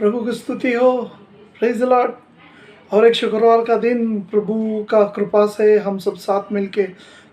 प्रभु की स्तुति हो। Praise the Lord. और एक शुक्रवार का दिन प्रभु का कृपा से हम सब साथ मिलके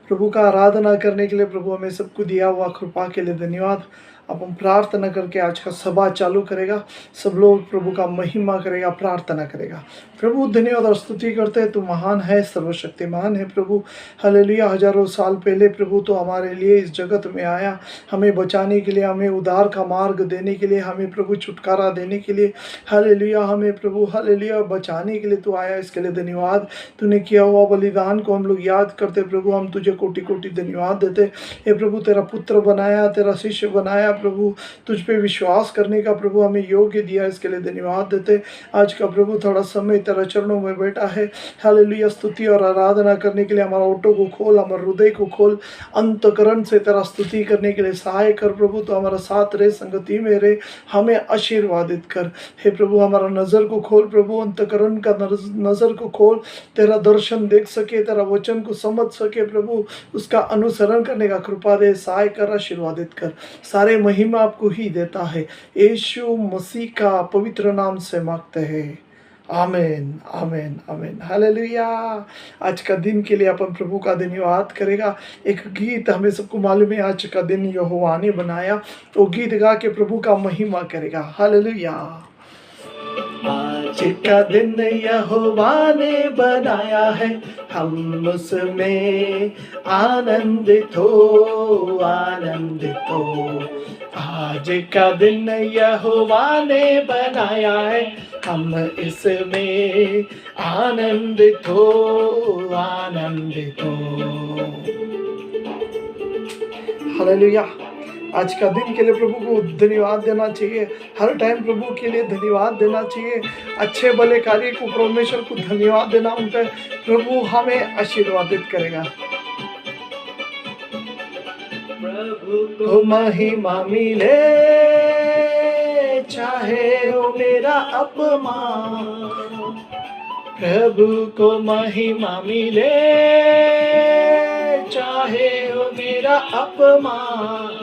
प्रभु का आराधना करने के लिए प्रभु हमें सबको दिया हुआ कृपा के लिए धन्यवाद। अब हम प्रार्थना करके आज का सभा चालू करेगा। सब लोग प्रभु का महिमा करेगा, प्रार्थना करेगा। प्रभु धन्यवाद और स्तुति करते हैं, तू महान है, सर्वशक्तिमान है प्रभु। हालेलुया। हजारों साल पहले प्रभु तो हमारे लिए इस जगत में आया, हमें बचाने के लिए, हमें उद्धार का मार्ग देने के लिए, हमें प्रभु छुटकारा देने के लिए। हालेलुया। हमें प्रभु हालेलुया बचाने के लिए तू आया, इसके लिए धन्यवाद। तूने किया हुआ बलिदान को हम लोग याद करते प्रभु, हम तुझे कोटि कोटि धन्यवाद देते। हे प्रभु, तेरा पुत्र बनाया, तेरा शिष्य बनाया प्रभु, तुझ पे विश्वास करने का प्रभु हमें योग्य दिया, इसके लिए धन्यवाद देते। आज का प्रभु थोड़ा समय तेरा चरणों में बैठा है। हालेलुया। स्तुति और आराधना करने के लिए हमारा ऑटो को खोल, हमारे हृदय को खोल, अंतकरण से तेरा स्तुति करने के लिए सहाय कर प्रभु। तो हमारा साथ रहे, संगति में रहे, हमें आशीर्वादित कर। हे प्रभु, हमारा नज़र को खोल प्रभु, अंतकरण का नज़र को खोल, तेरा दर्शन देख सके, तेरा वचन को समझ सके प्रभु, उसका अनुसरण करने का कृपा दे, सहाय कर, आशीर्वादित कर। सारे महिमा आपको ही देता है, यीशु मसीह का पवित्र नाम से मांगते हैं। आमीन, आमीन, आमीन। हालेलुया। आज का दिन के लिए अपन प्रभु का धन्यवाद करेगा। एक गीत हमें सबको मालूम है, आज का दिन यहोवा ने बनाया, तो गीत गा के प्रभु का महिमा करेगा। हालेलुया। आज का दिन यहोवा ने बनाया है, हम उसमें आनंदित हो, आनंदित हो। आज का दिन यहोवा ने बनाया है, हम इसमें आनंदित हो, आनंदित हो। हालेलुया। आज का दिन के लिए प्रभु को धन्यवाद देना चाहिए, हर टाइम प्रभु के लिए धन्यवाद देना चाहिए। अच्छे भले कार्य को परमेश्वर को धन्यवाद देना, उन पर प्रभु हमें आशीर्वादित करेगा। प्रभु को महिमा मिले, चाहे हो मेरा अपमान। प्रभु को महिमा मिले, चाहे हो मेरा अपमान।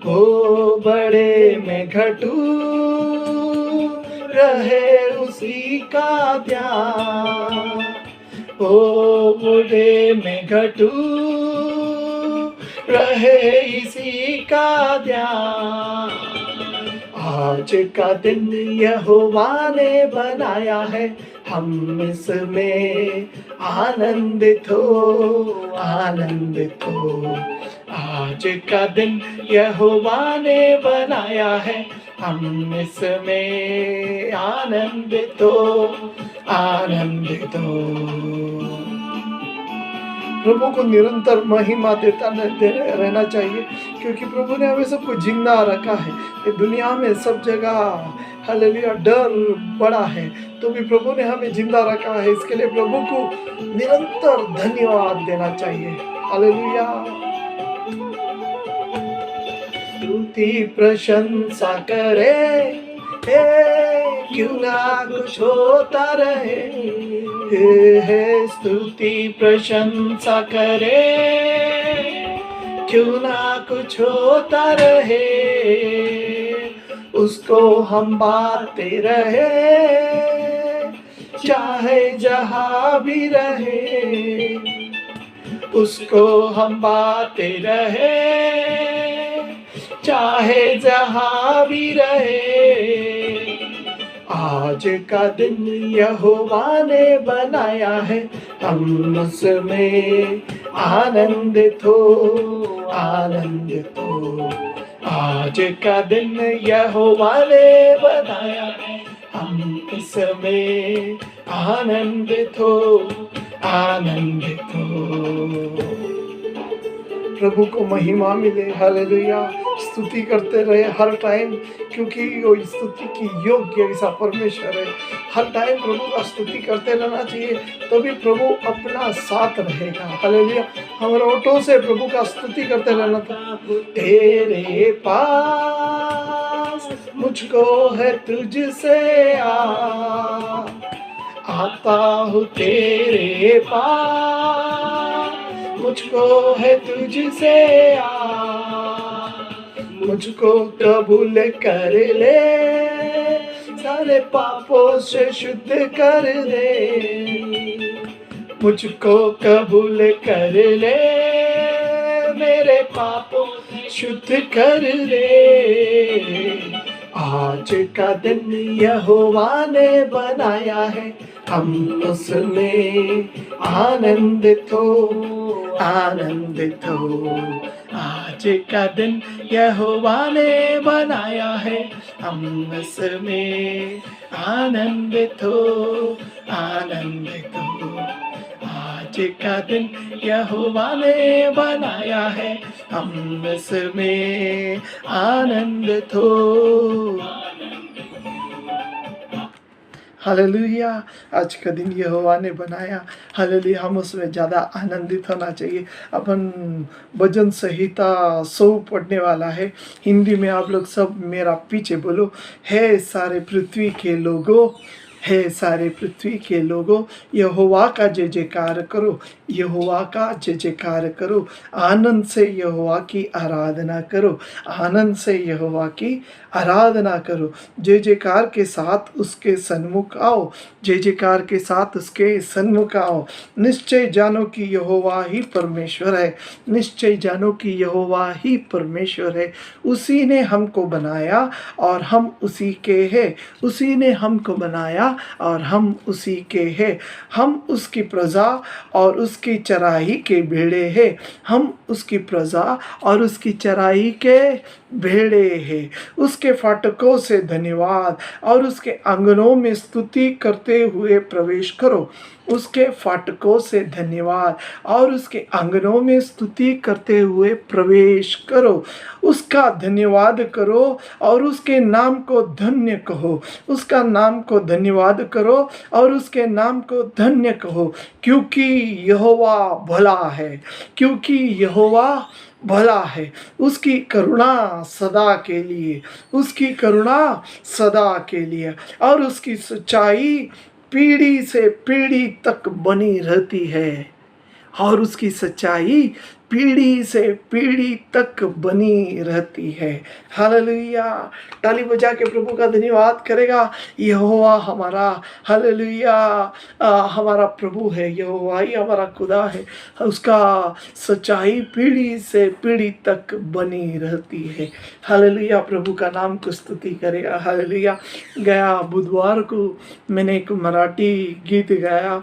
हो बड़े में घटू, रहे उसी का ध्यान। हो बड़े में घटू, रहे इसी का ध्यान। आज का दिन यहोवा ने बनाया है, हम इसमें आनंदित हो, आनंदित हो। आज का दिन यहोवा ने बनाया है, हम इसमें आनंदित हो, आनंदित हो। प्रभु को निरंतर महिमा देता रहना चाहिए, क्योंकि प्रभु ने हमें सबको जिंदा रखा है। ये दुनिया में सब जगह हालेलुया डर बड़ा है, तो भी प्रभु ने हमें जिंदा रखा है, इसके लिए प्रभु को निरंतर धन्यवाद देना चाहिए। हालेलुया। स्तुति प्रशंसा करे, क्यों ना कुछ होता रहे। हे स्तुति प्रशंसा करे, क्यों ना कुछ होता रहे। उसको हम बाते रहे, चाहे जहाँ भी रहे। उसको हम बाते रहे, चाहे जहाँ भी रहे। आज का दिन यहोवा ने बनाया है, हम उसमें आनंदित हो, आनंदित हो। आज का दिन यहोवा ने बनाया है, हम इसमें आनंदित हो, आनंदित हो। प्रभु को महिमा मिले। हालेलुया। स्तुति करते रहे हर टाइम, क्योंकि वो स्तुति की योग्य ऐसा परमेश्वर है। हर टाइम प्रभु का स्तुति करते रहना चाहिए, तभी प्रभु अपना साथ रहेगा। हालेलुया। हमारे ऑटो से प्रभु का स्तुति करते रहना था। तेरे पास मुझको है तुझसे आता हूँ, तेरे पास मुझको है तुझसे मुझको कबूल कर ले, सारे पापों से शुद्ध कर दे, मुझको कबूल कर ले, मेरे पापों शुद्ध कर दे। आज का दिन यहोवा ने बनाया है, हम उसमें आनंदित हो, आनंदित हो। आज का दिन यहोवा ने बनाया है, हम उसमें आनंदित हो, आनंदित हो। आज का दिन यहोवा ने बनाया है, हम इसमें आनंदित हो। हालेलुया। आज का दिन यहोवा ने बनाया, हालेलुया। हम उसमें ज़्यादा आनंदित होना चाहिए। अपन भजन संहिता 100 पढ़ने वाला है। हिंदी में आप लोग सब मेरा पीछे बोलो, हे सारे पृथ्वी के लोगों, हे सारे पृथ्वी के लोगों, यहोवा का जय जयकार करो, यहोवा का जय जयकार करो। आनंद से यहोवा की आराधना करो, आनंद से यहोवा की आराधना करो। जय जयकार के साथ उसके सन्मुख आओ, जय जयकार के साथ उसके सन्मुख आओ। निश्चय जानो कि यहोवा ही परमेश्वर है, निश्चय जानो कि यहोवा ही परमेश्वर है। उसी ने हमको बनाया और हम उसी के हैं, उसी ने हमको बनाया और हम उसी के हैं। हम उसकी प्रजा और उसकी चराई के भेड़े हैं, हम उसकी प्रजा और उसकी चराई के भेड़े हैं। उसके फाटकों से धन्यवाद और उसके आंगनों में स्तुति करते हुए प्रवेश करो, उसके फाटकों से धन्यवाद और उसके आंगनों में स्तुति करते हुए प्रवेश करो। उसका धन्यवाद करो और उसके नाम को धन्य कहो, उसका नाम को धन्यवाद करो और उसके नाम को धन्य कहो। क्योंकि यहोवा भला है, क्योंकि यहोवा भला है। उसकी करुणा सदा के लिए, उसकी करुणा सदा के लिए और उसकी सच्चाई पीढ़ी से पीढ़ी तक बनी रहती है, और उसकी सच्चाई पीढ़ी से पीढ़ी तक बनी रहती है। हालेलुया। ताली बजा के प्रभु का धन्यवाद करेगा। यहोवा हमारा, हालेलुया, हमारा प्रभु है, यहोवा ही हमारा खुदा है। उसका सच्चाई पीढ़ी से पीढ़ी तक बनी रहती है। हालेलुया। प्रभु का नाम को स्तुति करेगा। हालेलुया। गया बुधवार को मैंने एक मराठी गीत गाया,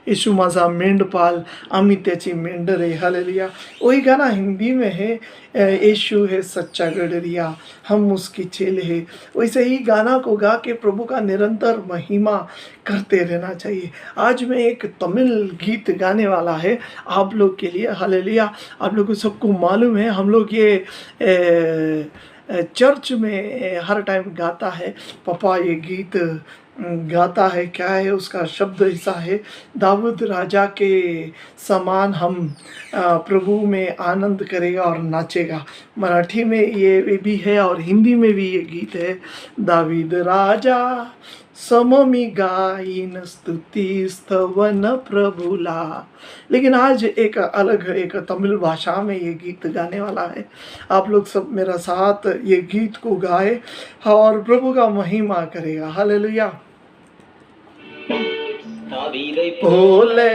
यीशु माझा मेंढपाल आम्ही त्याची मेंढरे। हालेलुया। वही गाना हिंदी में है, यीशु है सच्चा गडरिया, हम उसकी चेले हैं। वैसे ही गाना को गा के प्रभु का निरंतर महिमा करते रहना चाहिए। आज मैं एक तमिल गीत गाने वाला है आप लोग के लिए। हालेलुया। आप लोगों को सबको मालूम है, हम लोग ये चर्च में हर टाइम गाता है। पापा ये गीत गाता है, क्या है उसका शब्द ऐसा है, दाऊद राजा के समान हम प्रभु में आनंद करेगा और नाचेगा। मराठी में ये भी है और हिंदी में भी ये गीत है, दावीद राजा सममी गायन स्तुति स्तवन प्रभुला। लेकिन आज एक अलग एक तमिल भाषा में ये गीत गाने वाला है। आप लोग सब मेरा साथ ये गीत को गाए और प्रभु का महिमा करेगा। हालेलुया। போலே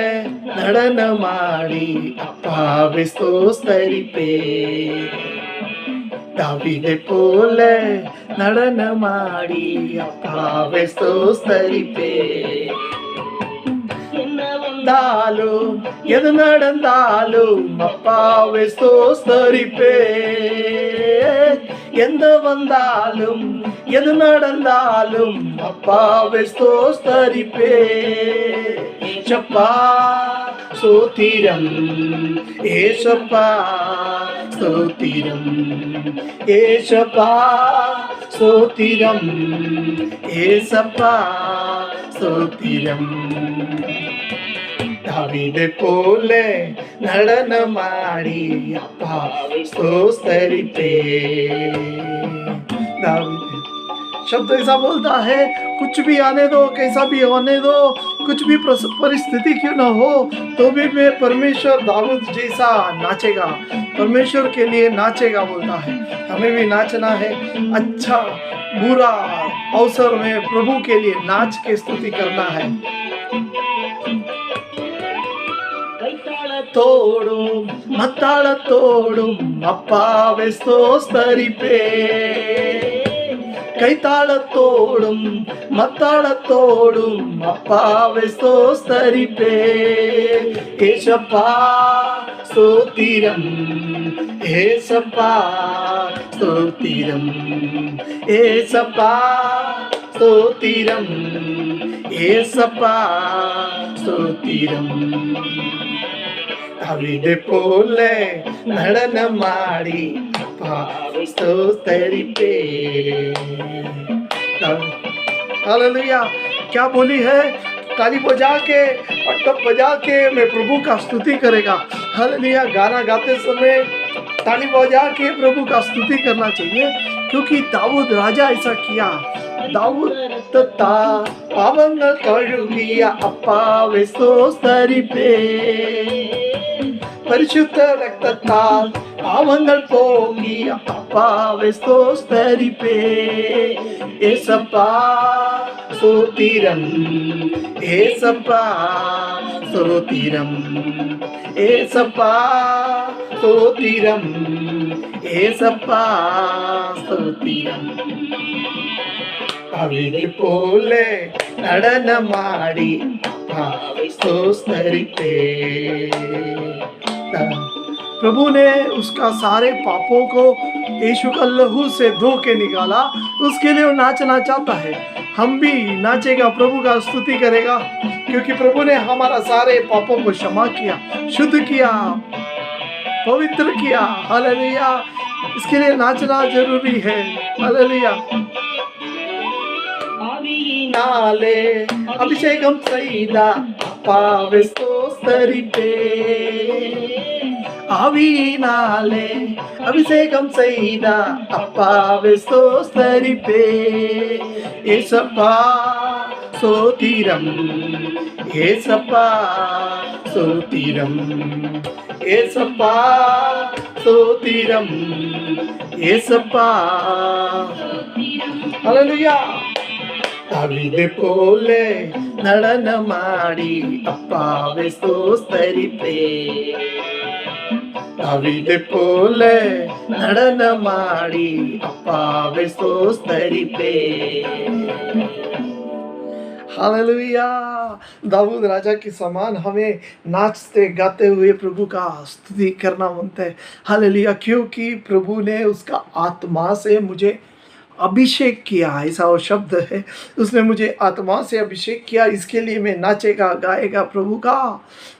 நடனமாடி அப்பாவை ஸ்தோத்தரிப்பே, தாவீதை போல நடனமாடி அப்பாவை ஸ்தோத்தரிப்பே. வந்தாலும் எது நடந்தாலும் அப்பாவை ஸ்தோத்தரிப்பே, எந்த வந்தாலும் எது நடந்தாலும் அப்பாவை ஸ்தோத்தரிப்பே. ஏசப்பா ஸ்தோத்திரம், ஏசப்பா ஸ்தோத்திரம், ஏசப்பா ஸ்தோத்திரம், ஏசப்பா ஸ்தோத்திரம். தாவீதை போல நடனமாடி அப்பா ஸ்தோத்தரிப்பே. தாவீது शब्द ऐसा बोलता है, कुछ भी आने दो, कैसा भी होने दो, कुछ भी परिस्थिति क्यों ना हो, तो भी मैं परमेश्वर दाऊद जैसा नाचेगा, परमेश्वर के लिए नाचेगा बोलता है। हमें भी नाचना है। अच्छा बुरा अवसर में प्रभु के लिए नाच के स्तुति करना है। तोड़ो मताड़ तोड़ो अप्पावे स्तोस्तरिपे कैताळ तोड़ुम मताळ तोड़ुम अप्पावे स्तोस्तरिपे येशप्पा स्तोत्रम येशप्पा स्तोत्रम येशप्पा स्तोत्रम येशप्पा स्तोत्रम दावीद पोले नडन माड़ी स्तोत्रिपे। हालेलुया। क्या बोली है? ताली बजा के और तब बजा के मैं प्रभु का स्तुति करेगा। हालेलुया। गाना गाते समय ताली बजा के प्रभु का स्तुति करना चाहिए, क्योंकि दाऊद राजा ऐसा किया। दाऊद तथा पावन कഴുകിയ അപ്പാവേ സ്തോത്രിപ്പേ പരിശുദ്ധ രക്തത്താൽ പാവങ്ങൾ പോകിയ അപ്പാവേ സ്തോത്രിപ്പേ യേശപ്പാ സ്തോത്രം യേശപ്പാ സ്തോത്രം യേശപ്പാ സ്തോത്രം യേശപ്പാ സ്തോത്രം दावीद पोले नडन माड़ी स्तोत्रिपे। प्रभु ने उसका सारे पापों को यीशु का लहू से धो के निकाला, उसके लिए वो नाचना चाहता है। हम भी नाचेगा, प्रभु का स्तुति करेगा, क्योंकि प्रभु ने हमारा सारे पापों को क्षमा किया, शुद्ध किया, पवित्र किया। हालेलुया। इसके लिए नाचना जरूरी है। हालेलुया। नाले अभिषेकम सईदा पावे स्तोत्रिपे आवी नाले अभिषेकम सईदा अप्पावे स्तोत्रिपे येशप्पा स्तोत्रम येशप्पा स्तोत्रम येशप्पा स्तोत्रम येशप्पा। हालेलुया। दावीद पोले नडन माड़ी अप्पावे स्तोत्रिपे दावीद पोले नडन माड़ी अप्पावे स्तोत्रिपे। हालेलुया। दाऊद राजा के समान हमें नाचते गाते हुए प्रभु का स्तुति करना बनता है। हालेलुया। क्योंकि प्रभु ने उसका आत्मा से मुझे अभिषेक किया, ऐसा वो शब्द है। उसने मुझे आत्मा से अभिषेक किया, इसके लिए मैं नाचेगा, गाएगा, प्रभु का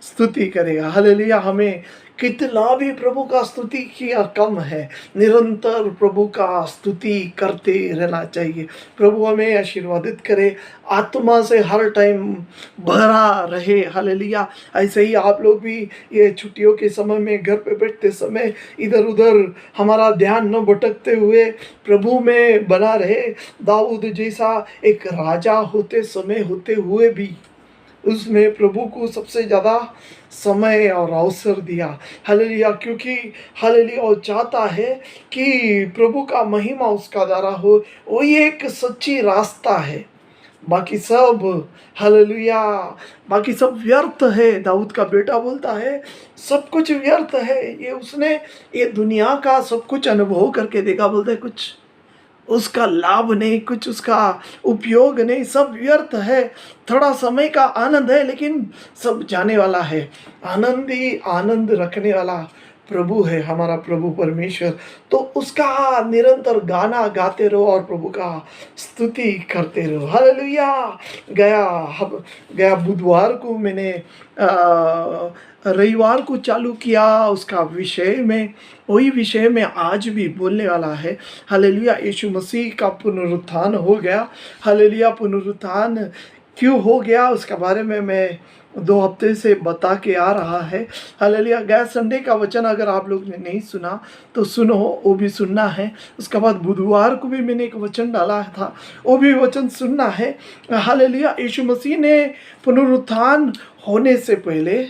स्तुति करेगा। हालेलुया। हमें कितना भी प्रभु का स्तुति किया कम है, निरंतर प्रभु का स्तुति करते रहना चाहिए। प्रभु हमें आशीर्वादित करे, आत्मा से हर टाइम भरा रहे। हालेलुया। ऐसे ही आप लोग भी ये छुट्टियों के समय में घर पे बैठते समय इधर उधर हमारा ध्यान न भटकते हुए प्रभु में बना रहे। दाऊद जैसा एक राजा होते समय होते हुए भी उसमें प्रभु को सबसे ज़्यादा समय और अवसर दिया। हालेलुया। क्योंकि हालेलुया वो चाहता है कि प्रभु का महिमा उसका द्वारा हो। वही एक सच्ची रास्ता है, बाकी सब हालेलुया बाकी सब व्यर्थ है। दाऊद का बेटा बोलता है सब कुछ व्यर्थ है। ये उसने ये दुनिया का सब कुछ अनुभव करके देखा, बोलता है कुछ उसका लाभ नहीं, कुछ उसका उपयोग नहीं, सब व्यर्थ है। थोड़ा समय का आनंद है, लेकिन सब जाने वाला है। आनंद ही आनंद रखने वाला प्रभु है हमारा प्रभु परमेश्वर। तो उसका निरंतर गाना गाते रहो और प्रभु का स्तुति करते रहो। हालेलुया। गया बुधवार को मैंने रविवार को चालू किया उसका विषय में, वही विषय में आज भी बोलने वाला है। हालेलुया। यीशु मसीह का पुनरुत्थान हो गया। हालेलुया। पुनरुत्थान क्यों हो गया उसके बारे में मैं 2 हफ्ते से बता के आ रहा है। हालेलुया। गया संडे का वचन अगर आप लोग ने नहीं सुना तो सुनो, वो भी सुनना है। उसके बाद बुधवार को भी मैंने एक वचन डाला था, वो भी वचन सुनना है। हालेलुया। यीशु मसीह ने पुनरुत्थान होने से पहले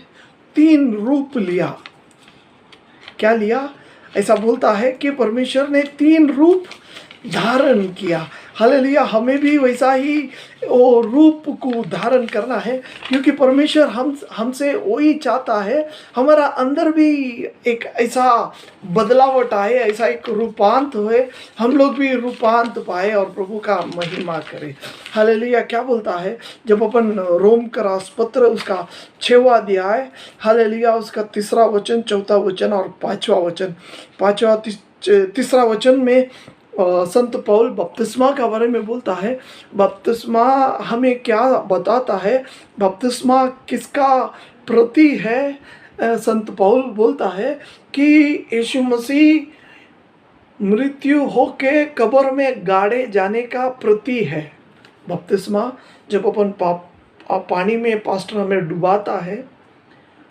3 रूप लिया। क्या लिया? ऐसा बोलता है कि परमेश्वर ने 3 रूप धारण किया। हालेलुया। हमें भी वैसा ही वो रूप को धारण करना है, क्योंकि परमेश्वर हमसे वही चाहता है। हमारा अंदर भी एक ऐसा बदलावट आए, ऐसा एक रूपांत हुए, हम लोग भी रूपांत पाए और प्रभु का महिमा करें। हालेलुया। क्या बोलता है? जब अपन रोम का राजपत्र उसका 6वां अध्याय, हालेलुया, उसका 3रा वचन, 4था वचन और 5वां वचन, 3रा वचन में संत पौल बपतिस्मा के बारे में बोलता है। बपतिस्मा हमें क्या बताता है? बपतिस्मा किसका प्रति है? संत पौल बोलता है कि यीशु मसीह मृत्यु होके कब्र में गाड़े जाने का प्रति है। बपतिस्मा जब अपन पानी में पास्टर हमें डुबाता है,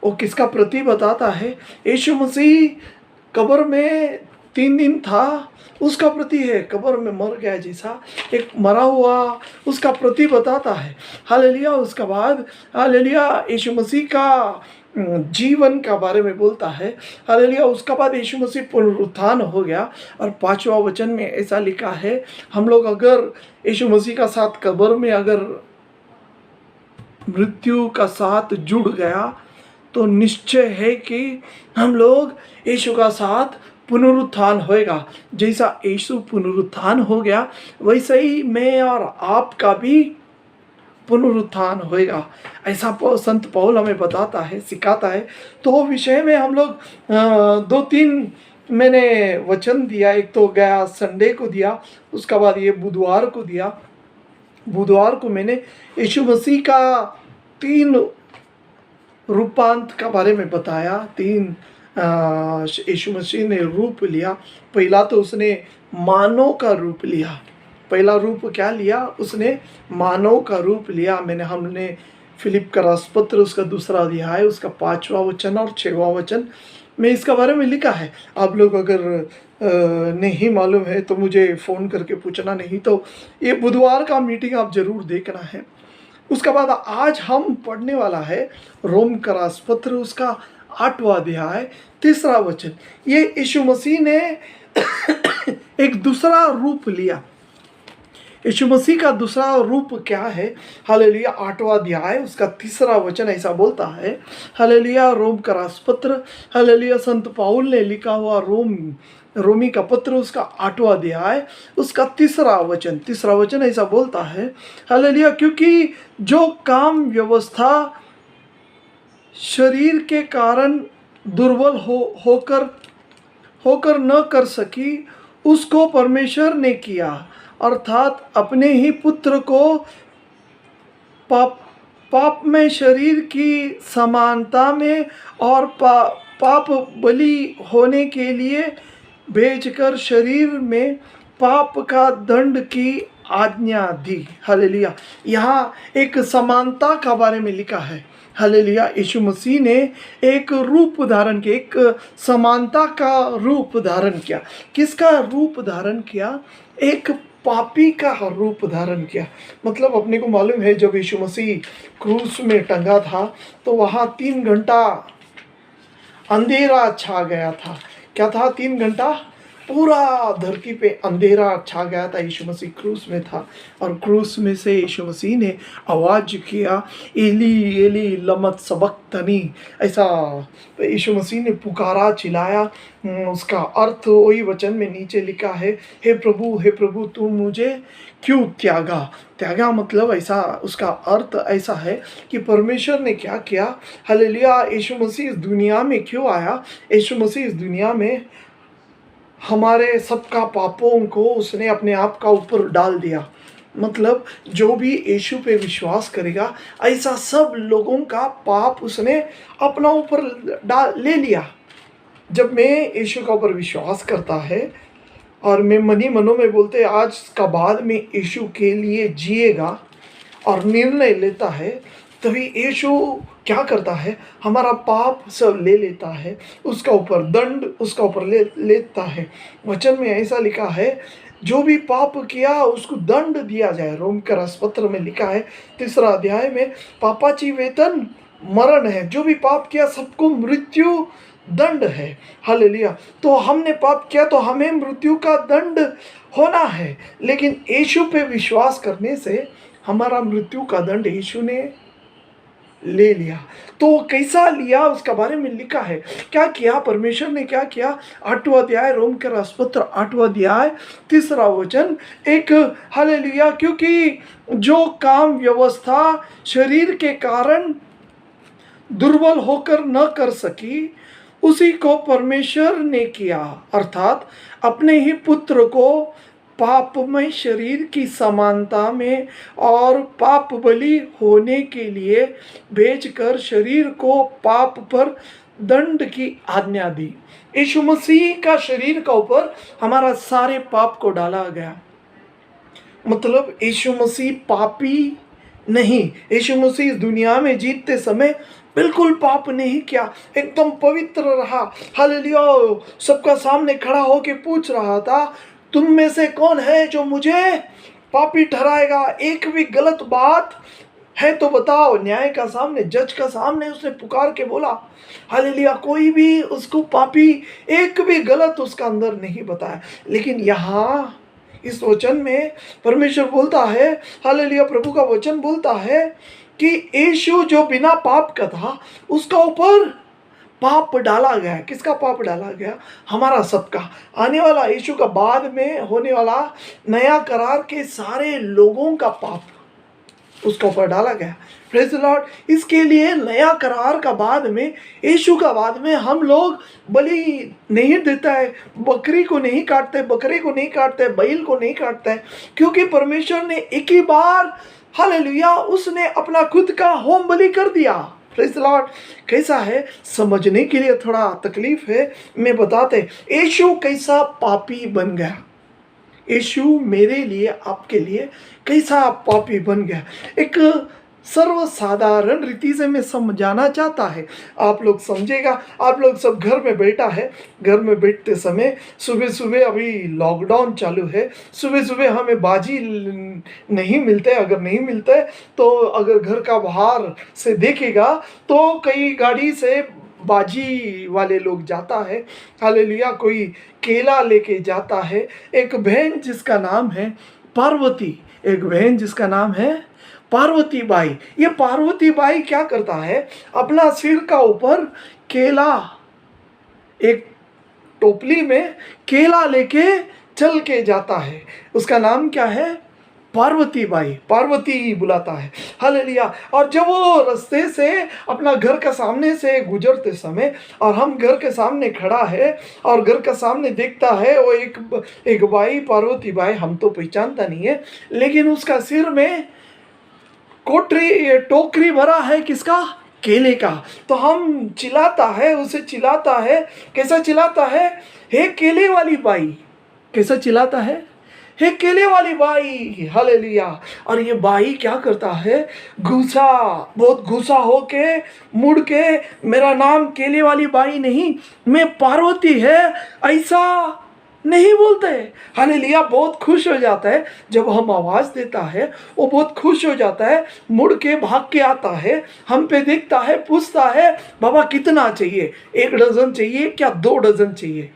वो किसका प्रति बताता है? यीशु मसीह कब्र में 3 दिन था, उसका प्रति है। कब्र में मर गया जैसा एक मरा हुआ, उसका प्रति बताता है। हालेलुया। उसके बाद हालेलुया यीशु मसीह का जीवन का बारे में बोलता है। हालेलुया। उसके बाद यीशु मसीह पुनरुत्थान हो गया और 5वां वचन में ऐसा लिखा है, हम लोग अगर यीशु मसीह का साथ कब्र में अगर मृत्यु का साथ जुड़ गया तो निश्चय है कि हम लोग यीशु का साथ पुनरुत्थान होएगा। जैसा यीशु पुनरुत्थान हो गया वैसे ही मैं और आपका भी पुनरुत्थान होएगा। ऐसा संत पौल हमें बताता है, सिखाता है। तो विषय में हम लोग 2-3 मैंने वचन दिया। एक तो गया संडे को दिया, उसका बाद ये बुधवार को दिया। बुधवार को मैंने यीशु मसीह का 3 रूपांत का बारे में बताया। 3 यीशु मसीह ने रूप लिया। पहला तो उसने मानव का रूप लिया। पहला रूप क्या लिया? उसने मानव का रूप लिया। हमने फिलिप का राजपत्र उसका 2रा अध्याय उसका 5वां वचन और 6वां वचन में इसका बारे में लिखा है। आप लोग अगर नहीं मालूम है तो मुझे फ़ोन करके पूछना, नहीं तो ये बुधवार का मीटिंग आप ज़रूर देखना है। उसका बाद आज हम पढ़ने वाला है रोम का राजपत्र उसका 8वां अध्याय 3रा वचन। ये यीशु मसीह ने एक दूसरा रूप लिया। यीशु मसीह का दूसरा रूप क्या है? हालेलुया। 8वां अध्याय उसका 3रा वचन ऐसा बोलता है। हालेलुया। रोम का राजपत्र, हालेलुया, संत पौल ने लिखा हुआ रोमी का पत्र उसका 8वां अध्याय उसका 3रा वचन ऐसा बोलता है। हालेलुया। क्योंकि जो काम व्यवस्था शरीर के कारण दुर्बल होकर न कर सकी, उसको परमेश्वर ने किया, अर्थात अपने ही पुत्र को पाप में शरीर की समानता में और पाप बलि होने के लिए भेजकर शरीर में पाप का दंड की आज्ञा दी। हालेलुया। यहाँ एक समानता का बारे में लिखा है। हालेलुया। यीशु मसीह ने एक रूप धारण किया, एक समानता का रूप धारण किया। किसका रूप धारण किया? एक पापी का रूप धारण किया। मतलब अपने को मालूम है जब यीशु मसीह क्रूस में टंगा था तो वहाँ 3 घंटा अंधेरा छा गया था। क्या था? 3 घंटा पूरा धरती पे अंधेरा छा गया था। यीशु मसीह क्रूस में था और क्रूस में से यीशु मसीह ने आवाज़ किया, एली एली लमा सबक्तनी। ऐसा यीशु मसीह ने पुकारा, चिल्लाया। उसका अर्थ वही वचन में नीचे लिखा है, हे प्रभु तू मुझे क्यों त्यागा मतलब ऐसा उसका अर्थ ऐसा है कि परमेश्वर ने क्या किया। हालेलुया। यीशु मसीह इस दुनिया में क्यों आया? यीशु मसीह इस दुनिया में हमारे सबका पापों को उसने अपने आप का ऊपर डाल दिया। मतलब जो भी यीशु पे विश्वास करेगा ऐसा सब लोगों का पाप उसने अपना ऊपर ले लिया। जब मैं यीशु का ऊपर विश्वास करता है और मैं मनी मनों में बोलते आज का बाद में यीशु के लिए जिएगा और निर्णय लेता है, तभी यीशु क्या करता है, हमारा पाप सब ले लेता है, उसका ऊपर दंड उसका ऊपर लेता है। वचन में ऐसा लिखा है, जो भी पाप किया उसको दंड दिया जाए। रोम के राजपत्र में लिखा है 3 अध्याय में, पापाची वेतन मरण है, जो भी पाप किया सबको मृत्यु दंड है। हालेलुया। तो हमने पाप किया तो हमें मृत्यु का दंड होना है, लेकिन यीशु पे विश्वास करने से हमारा मृत्यु का दंड यीशु ने ले लिया। तो कैसा लिया उसका बारे में लिखा है, क्या किया परमेश्वर ने, क्या किया। 8वां अध्याय रोम के राजपत्र 8वां अध्याय 3 वचन, एक हालेलुया, क्योंकि जो काम व्यवस्था शरीर के कारण दुर्बल होकर न कर सकी, उसी को परमेश्वर ने किया, अर्थात अपने ही पुत्र को पापमय शरीर की समानता में और पाप बलि होने के लिए भेजकर शरीर को पाप पर दंड की आज्ञा दी। यीशु मसीह का शरीर का ऊपर हमारा सारे पाप को डाला गया। मतलब यीशु मसीह पापी नहीं, यीशु मसीह इस दुनिया में जीतते समय बिल्कुल पाप नहीं किया, एकदम पवित्र रहा। हालेलुया। सबका सामने खड़ा होके पूछ रहा था, तुम में से कौन है जो मुझे पापी ठहराएगा? एक भी गलत बात है तो बताओ। न्याय का सामने, जज का सामने उसने पुकार के बोला। हालेलुया। कोई भी उसको पापी, एक भी गलत उसका अंदर नहीं बताया। लेकिन यहाँ इस वचन में परमेश्वर बोलता है, हालेलुया, प्रभु का वचन बोलता है कि यीशु जो बिना पाप का था, उसका ऊपर पाप डाला गया। किसका पाप डाला गया? हमारा सबका। आने वाला यीशु का बाद में होने वाला नया करार के सारे लोगों का पाप उसका ऊपर डाला गया। Praise the Lord. इसके लिए नया करार का बाद में, यीशु का बाद में हम लोग बलि नहीं देता है, बकरी को नहीं काटते, बकरे को नहीं काटते, बैल को नहीं काटते, क्योंकि परमेश्वर ने एक ही बार, हालेलुया, उसने अपना खुद का होम बलि कर दिया। Praise the Lord. कैसा है समझने के लिए थोड़ा तकलीफ है, मैं बताते। यीशु कैसा पापी बन गया, यीशु मेरे लिए आपके लिए कैसा पापी बन गया। एक सर्वसाधारण रीति से मैं समझाना चाहता है, आप लोग समझेगा। आप लोग सब घर में बैठा है, घर में बैठते समय सुबह सुबह, अभी लॉकडाउन चालू है, सुबह सुबह हमें बाजी नहीं मिलते। अगर नहीं मिलते तो अगर घर का बाहर से देखेगा तो कई गाड़ी से बाजी वाले लोग जाता है। हालेलुया। कोई केला लेके जाता है। एक बहन जिसका नाम है पार्वती, एक बहन जिसका नाम है पार्वती बाई। ये पार्वती बाई क्या करता है, अपना सिर का ऊपर केला, एक टोपली में केला लेके चल के जाता है। उसका नाम क्या है? पार्वती बाई, पार्वती बुलाता है। हालेलुया। और जब वो रास्ते से अपना घर के सामने से गुजरते समय, और हम घर के सामने खड़ा है और घर के सामने देखता है वो एक बाई, पार्वती बाई, हम तो पहचानता नहीं है, लेकिन उसका सिर में टोकरी भरा है, किसका? केले का। तो हम चिल्लाता है, उसे चिल्लाता है। कैसा चिल्लाता है? हे केले वाली बाई। कैसा चिल्लाता है? हे केले वाली बाई। हालेलुया। और ये बाई क्या करता है? बहुत गुस्सा होके मुड़ के, मेरा नाम केले वाली बाई नहीं, मैं पार्वती है, ऐसा नहीं बोलते। हालेलुया। बहुत खुश हो जाता है जब हम आवाज़ देता है, वो बहुत खुश हो जाता है, मुड़ के भाग के आता है, हम पे देखता है, पूछता है, बाबा कितना चाहिए? 1 डजन चाहिए क्या 2 डजन चाहिए?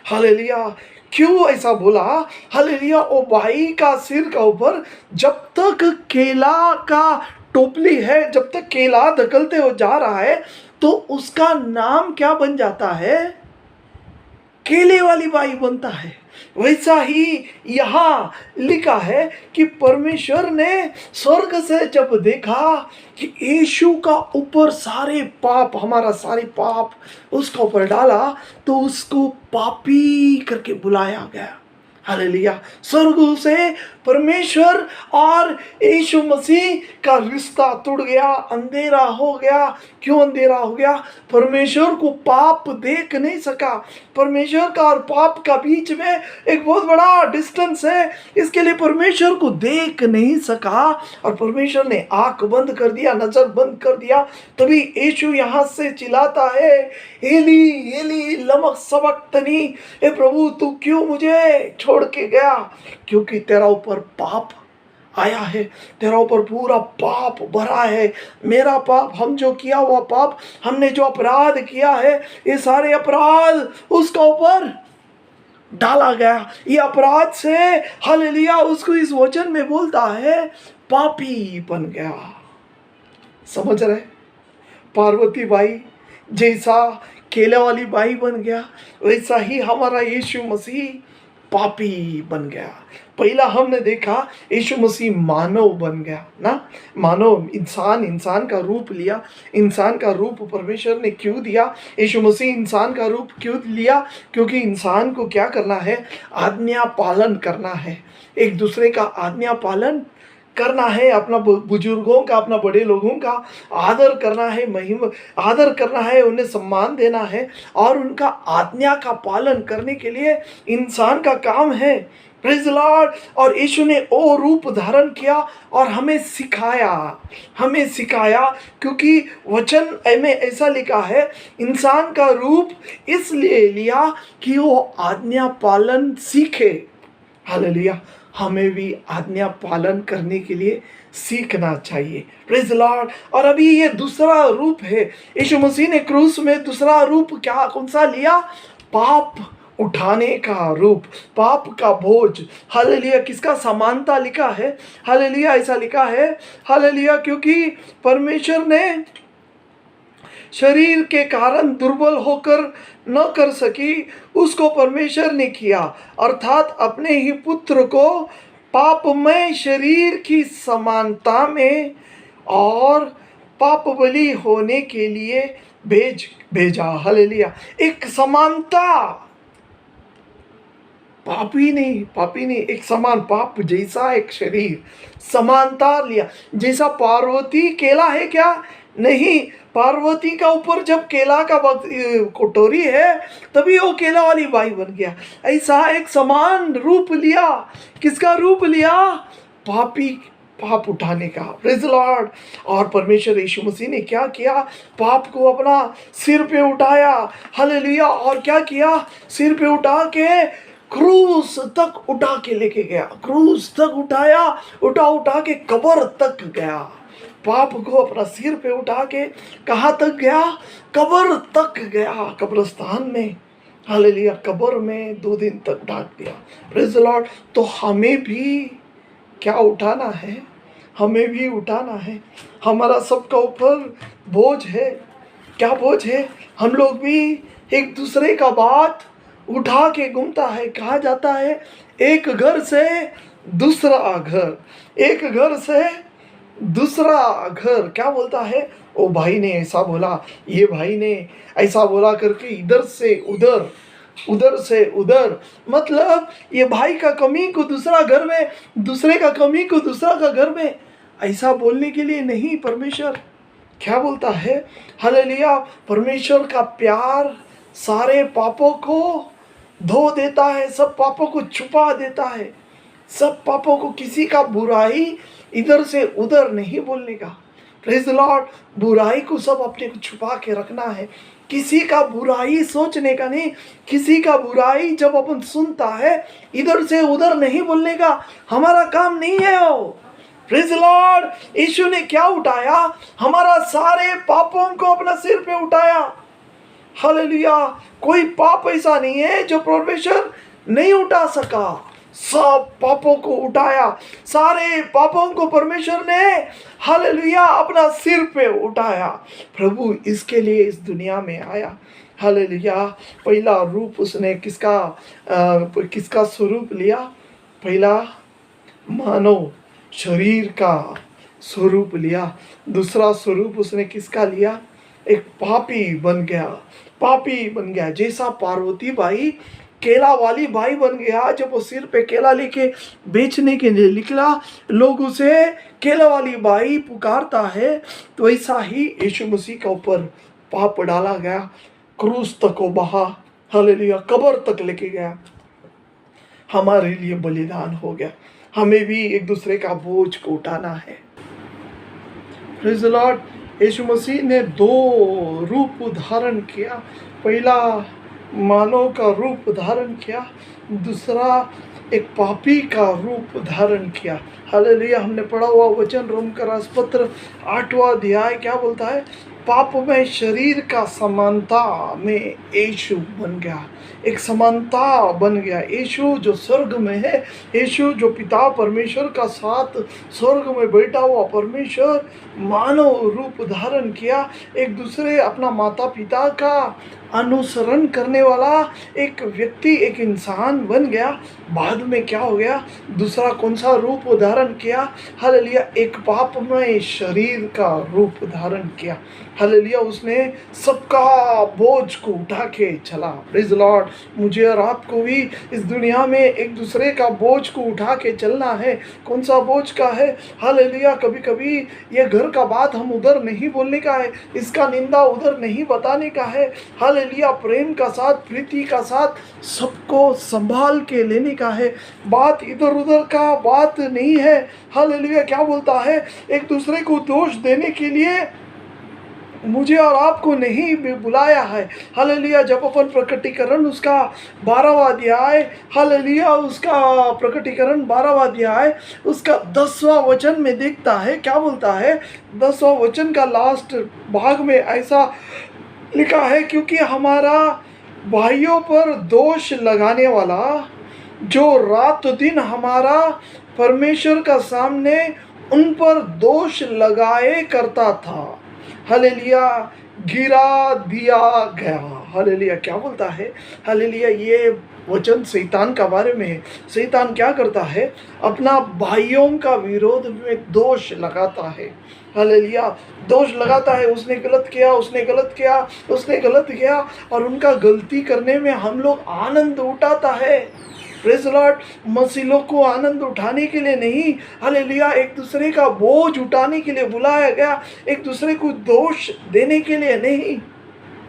हालेलुया। क्यों ऐसा बोला? हालेलुया। ओ भाई का सिर का ऊपर जब तक केला का टोपली है, जब तक केला धकलते हो जा रहा है, तो उसका नाम क्या बन जाता है? केले वाली बाई बनता है। वैसा ही यहाँ लिखा है कि परमेश्वर ने स्वर्ग से जब देखा कि यीशु का ऊपर सारे पाप, हमारा सारे पाप उसका ऊपर डाला, तो उसको पापी करके बुलाया गया। हालेलुया। स्वर्ग से परमेश्वर और यीशु मसीह का रिश्ता टूट गया, अंधेरा हो गया। क्यों अंधेरा हो गया? परमेश्वर को पाप देख नहीं सका। परमेश्वर का और पाप का बीच में एक बहुत बड़ा डिस्टेंस है, इसके लिए परमेश्वर को देख नहीं सका और परमेश्वर ने आंख बंद कर दिया, नजर बंद कर दिया। तभी यीशु यहाँ से चिल्लाता है, एली एली लमा सबक्तनी, ए प्रभु तू क्यों मुझे छोड़ के गया? क्योंकि तेरा ऊपर पाप आया है, तेरा ऊपर पूरा पाप भरा है। मेरा पाप, हम जो किया हुआ पाप, हमने जो अपराध किया है, ये सारे अपराध उसका ऊपर डाला गया। ये अपराध से हालेलुया उसको इस वचन में बोलता है पापी बन गया। समझ रहे? पार्वती बाई जैसा केले वाली बाई बन गया, वैसा ही हमारा यीशु मसीह पापी बन गया। पहला हमने देखा यीशु मसीह मानव बन गया ना, मानव इंसान का रूप लिया। इंसान का रूप परमेश्वर ने क्यों दिया? यीशु मसीह इंसान का रूप क्यों लिया? क्योंकि इंसान को क्या करना है? आज्ञा पालन करना है, एक दूसरे का आज्ञा पालन करना है, अपना बुजुर्गों का, अपना बड़े लोगों का आदर करना है, महिमा आदर करना है, उन्हें सम्मान देना है और उनका आज्ञा का पालन करने के लिए इंसान का काम है। Praise the Lord. और यीशु ने वो रूप धारण किया और हमें सिखाया क्योंकि वचन में ऐसा लिखा है, इंसान का रूप इसलिए लिया कि वो आज्ञा पालन सीखे। हालेलुया। हमें भी आज्ञा पालन करने के लिए सीखना चाहिए। Praise the Lord. और अभी ये दूसरा रूप है, यीशु मसीह ने क्रूस में दूसरा रूप क्या कौन सा लिया? पाप उठाने का रूप, पाप का बोझ। हालेलुया। किसका समानता लिखा है? हालेलुया। ऐसा लिखा है, हालेलुया, क्योंकि परमेश्वर ने शरीर के कारण दुर्बल होकर न कर सकी, उसको परमेश्वर ने किया, अर्थात अपने ही पुत्र को पापमय शरीर की समानता में और पाप बलि होने के लिए भेजा। हालेलुया। एक समानता, पापी नहीं, एक समान, पाप जैसा एक शरीर, समानता लिया। जैसा पार्वती केला है क्या? नहीं, पार्वती का ऊपर जब केला का कटोरी है तभी वो केला वाली बाई बन गया। ऐसा एक समान रूप लिया। किसका रूप लिया? पाप उठाने का। Praise the Lord. और परमेश्वर यीशु मसीह ने क्या किया? पाप को अपना सिर पे उठाया। हालेलुया। और क्या किया? सिर पे उठा के क्रूस तक उठा के लेके गया, क्रूस तक उठा के कब्र तक गया। पाप को अपना सिर पे उठा के कहाँ तक गया? कब्र तक गया, कब्रिस्तान में। हालेलुया। कब्र में 2 दिन तक ढाक दिया। Praise the Lord. तो हमें भी क्या उठाना है? हमें भी उठाना है। हमारा सबका ऊपर बोझ है। क्या बोझ है? हम लोग भी एक दूसरे का बात उठा के घूमता है। कहा जाता है एक घर से दूसरा घर, एक घर से दूसरा घर। क्या बोलता है? ओ भाई ने ऐसा बोला, ये भाई ने ऐसा बोला करके इधर से उधर, उधर से उधर। मतलब ये भाई का कमी को दूसरा घर में, दूसरे का कमी को दूसरा का घर में, ऐसा बोलने के लिए नहीं। परमेश्वर क्या बोलता है? हालेलुया। परमेश्वर का प्यार सारे पापों को धो देता है, सब पापों को छुपा देता है, सब पापों को। किसी का बुराई इधर से उधर नहीं बोलने का। Praise the Lord. बुराई को सब अपने को छुपा के रखना है, किसी का बुराई सोचने का नहीं। किसी का बुराई जब अपन सुनता है, इधर से उधर नहीं बोलने का, हमारा काम नहीं है वो। Praise the Lord. यीशु ने क्या उठाया? हमारा सारे पापों को अपना सिर पे उठाया। हालेलुया। कोई पाप ऐसा नहीं है जो परमेश्वर नहीं उठा सका। सब पापों को उठाया, सारे पापों को परमेश्वर ने हालेलुया अपना सिर पे उठाया। प्रभु इसके लिए इस दुनिया में आया। हालेलुया। पहला रूप उसने किसका स्वरूप लिया? पहला मानव शरीर का स्वरूप लिया। दूसरा स्वरूप उसने किसका लिया? एक पापी बन गया, पापी बन गया। जैसा पार्वती बाई केला वाली भाई बन गया। जब वो सिर पे केला लेके बेचने के लिए निकला, लोग उसे केला वाली भाई पुकारता है। तो ऐसा ही यीशु मसीह के ऊपर पाप डाला गया, क्रूस तक वो बहा, हालेलुया, कब्र तक लेके गया, हमारे लिए बलिदान हो गया। हमें भी एक दूसरे का बोझ को उठाना है। Praise the Lord. Yeshu Masih ने दो रूप धारण किया। पहला मानव का रूप धारण किया, दूसरा एक पापी का रूप धारण किया। हालेलुया। हमने पढ़ा हुआ वचन रोम का राजपत्र 8वां अध्याय क्या बोलता है? पाप में शरीर का समानता में यीशु बन गया, एक समानता बन गया। यीशु जो स्वर्ग में है, यीशु जो पिता परमेश्वर का साथ स्वर्ग में बैठा हुआ परमेश्वर, मानव रूप धारण किया, एक दूसरे अपना माता पिता का अनुसरण करने वाला एक व्यक्ति, एक इंसान बन गया। बाद में क्या हो गया? दूसरा कौन सा रूप धारण किया? हालेलुया, एक पापमय शरीर का रूप धारण किया। हालेलुया, उसने सबका बोझ को उठा के चला। Praise Lord. मुझे और आपको भी इस दुनिया में एक दूसरे का बोझ को उठा के चलना है। कौन सा बोझ का है? हालेलुया, कभी कभी ये घर का बात हम उधर नहीं बोलने का है, इसका निंदा उधर नहीं बताने का है। हालेलुया, प्रेम का साथ, प्रीति का साथ सबको संभाल के लेने का है। बात इधर उधर का बात नहीं है। हालेलुया, क्या बोलता है? एक दूसरे को दोष देने के लिए मुझे और आपको नहीं बुलाया है। हालेलुया, जब अपन प्रकटीकरण उसका 12वां अध्याय, हालेलुया, उसका प्रकटीकरण 12वां अध्याय उसका 10वां वचन में देखता है, क्या बोलता है? 10वां वचन का लास्ट भाग में ऐसा लिखा है, क्योंकि हमारा भाइयों पर दोष लगाने वाला जो रात दिन हमारा परमेश्वर का सामने उन पर दोष लगाए करता था, हालेलुया, गिरा दिया गया। हालेलुया, क्या बोलता है? हालेलुया, ये वचन शैतान का बारे में है। शैतान क्या करता है? अपना भाइयों का विरोध में दोष लगाता है। हालेलुया, दोष लगाता है, उसने गलत किया, उसने गलत किया, उसने गलत किया, और उनका गलती करने में हम लोग आनंद उठाता है। Praise Lord. मसीलों को आनंद उठाने के लिए नहीं, हालेलुया, एक दूसरे का बोझ उठाने के लिए बुलाया गया, एक दूसरे को दोष देने के लिए नहीं।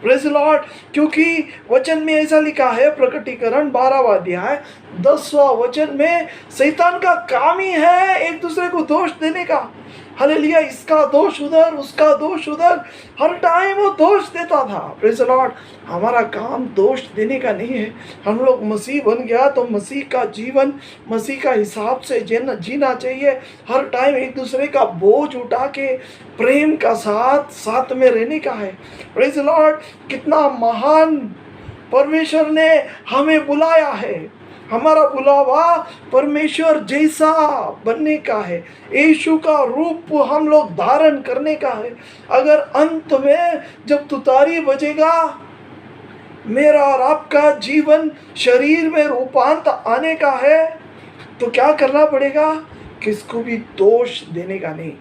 Praise Lord. क्योंकि वचन में ऐसा लिखा है, प्रकटीकरण 12वां अध्याय 10वां वचन में, शैतान का काम ही है एक दूसरे को दोष देने का। हालेलुया, इसका दोष उधर, उसका दोष उधर, हर टाइम वो दोष देता था। Praise Lord. हमारा काम दोष देने का नहीं है। हम लोग मसीह बन गया तो मसीह का जीवन मसीह का हिसाब से जीना चाहिए। हर टाइम एक दूसरे का बोझ उठा के प्रेम का साथ साथ में रहने का है। Praise Lord. कितना महान परमेश्वर ने हमें बुलाया है। हमारा बुलावा परमेश्वर जैसा बनने का है, यीशु का रूप हम लोग धारण करने का है। अगर अंत में जब तुतारी बजेगा, मेरा और आपका जीवन शरीर में रूपांतर आने का है, तो क्या करना पड़ेगा? किसको भी दोष देने का नहीं।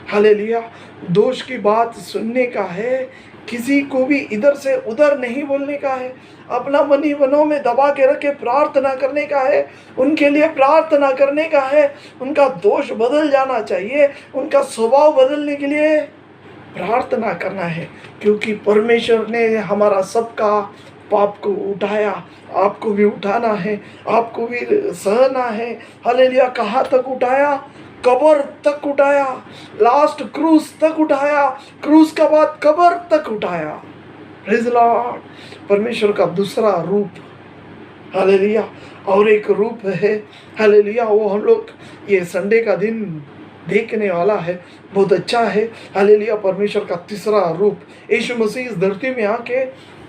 हालेलुया, दोष की बात सुनने का है, किसी को भी इधर से उधर नहीं बोलने का है, अपना मन ही मनों में दबा के रखे प्रार्थना करने का है, उनके लिए प्रार्थना करने का है। उनका दोष बदल जाना चाहिए, उनका स्वभाव बदलने के लिए प्रार्थना करना है, क्योंकि परमेश्वर ने हमारा सबका पाप को उठाया। आपको भी उठाना है, आपको भी सहना है। हालेलुया, कहाँ तक उठाया? कब्र तक उठाया, लास्ट क्रूस तक उठाया, क्रूस का बाद कब्र तक उठाया। Praise Lord. परमेश्वर का दूसरा रूप, हालेलुया, और एक रूप है, हालेलुया, वो हम लोग ये संडे का दिन देखने वाला है, बहुत अच्छा है। हालेलुया, परमेश्वर का तीसरा रूप, यीशु मसीह इस धरती में आके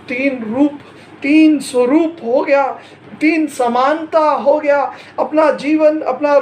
3 रूप, 3 स्वरूप हो गया, 3 समानता हो गया। अपना जीवन, अपना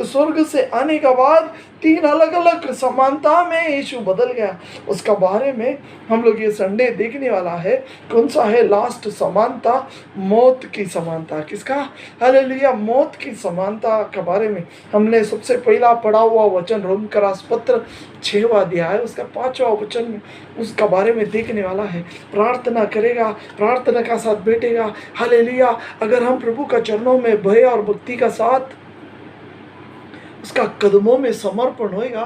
स्वर्ग से आने के बाद 3 अलग अलग समानता में यीशु बदल गया, उसका बारे में हम लोग ये संडे देखने वाला है। कौन सा है लास्ट समानता? मौत की समानता। किसका? हालेलुया, मौत की समानता के बारे में हमने सबसे पहला पढ़ा हुआ वचन रोमकरास पत्र 6वां अध्याय उसका 5वां वचन में उसका बारे में देखने वाला है। प्रार्थना करेगा, प्रार्थना का साथ बैठेगा। हालेलुया, अगर हम प्रभु का चरणों में भय और भक्ति का साथ उसका कदमों में समर्पण होएगा,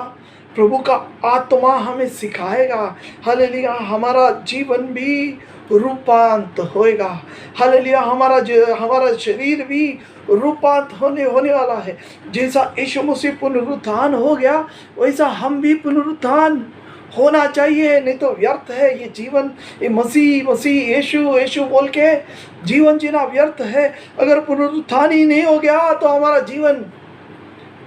प्रभु का आत्मा हमें सिखाएगा। हालेलुया, हमारा जीवन भी रूपांत होएगा। हालेलुया, हमारा शरीर भी रूपांत होने वाला है। जैसा यीशु मसीह पुनरुत्थान हो गया, वैसा हम भी पुनरुत्थान होना चाहिए, नहीं तो व्यर्थ है ये जीवन। ये मसीह मसीह यीशु यीशु बोल के जीवन जीना व्यर्थ है। अगर पुनरुत्थान ही नहीं हो गया तो हमारा जीवन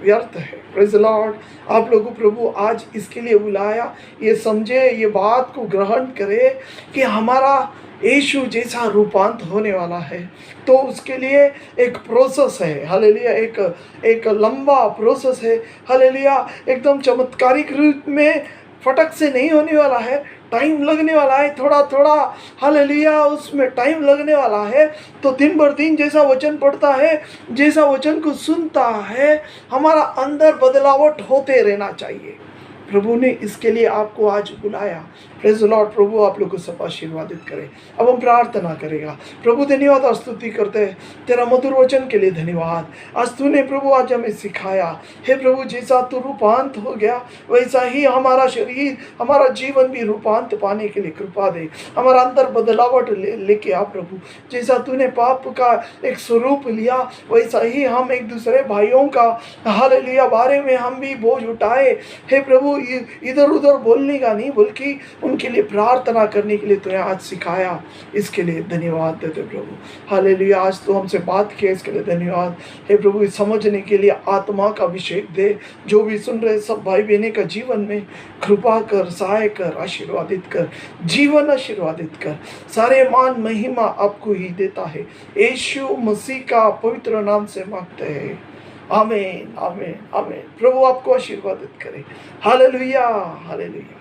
व्यर्थ है। Praise the Lord. आप लोगों को प्रभु आज इसके लिए बुलाया, ये समझे, ये बात को ग्रहण करे कि हमारा यीशु जैसा रूपांत होने वाला है। तो उसके लिए एक प्रोसेस है। हालेलुया, एक लंबा प्रोसेस है। हालेलुया, एकदम चमत्कारिक रूप में फटक से नहीं होने वाला है, टाइम लगने वाला है, थोड़ा थोड़ा। हालेलुया, उसमें टाइम लगने वाला है। तो दिन भर दिन जैसा वचन पढ़ता है, जैसा वचन को सुनता है, हमारा अंदर बदलावट होते रहना चाहिए। प्रभु ने इसके लिए आपको आज बुलाया। Praise the Lord. प्रभु आप लोग को सब आशीर्वादित करे। अब हम प्रार्थना करेगा। प्रभु धन्यवाद और स्तुति करते हैं तेरा मधुर वचन के लिए। धन्यवाद, आज तूने प्रभु आज हमें सिखाया। हे प्रभु, जैसा तू रूपांत हो गया वैसा ही हमारा शरीर, हमारा जीवन भी रूपांत पाने के लिए कृपा दे। हमारा अंदर बदलावट लेके आ प्रभु। जैसा तूने पाप का एक स्वरूप लिया, वैसा ही हम एक दूसरे भाइयों का हालेलुया बारे में हम भी बोझ उठाए। हे प्रभु, इधर उधर बोलने का नहीं, बल्कि उनके लिए प्रार्थना करने के लिए तूने आज सिखाया। इसके लिए धन्यवाद देते प्रभु। हालेलुया, आज तो हमसे बात किया, इसके लिए धन्यवाद। हे प्रभु, समझने के लिए आत्मा का अभिषेक दे। जो भी सुन रहे सब भाई बहने का जीवन में कृपा कर, सहाय कर, आशीर्वादित कर, जीवन आशीर्वादित कर। सारे मान महिमा आपको ही देता है, यीशु मसीह का पवित्र नाम से मांगते हैं। आमीन, आमीन, आमीन। प्रभु आपको आशीर्वादित करे। Hallelujah, hallelujah.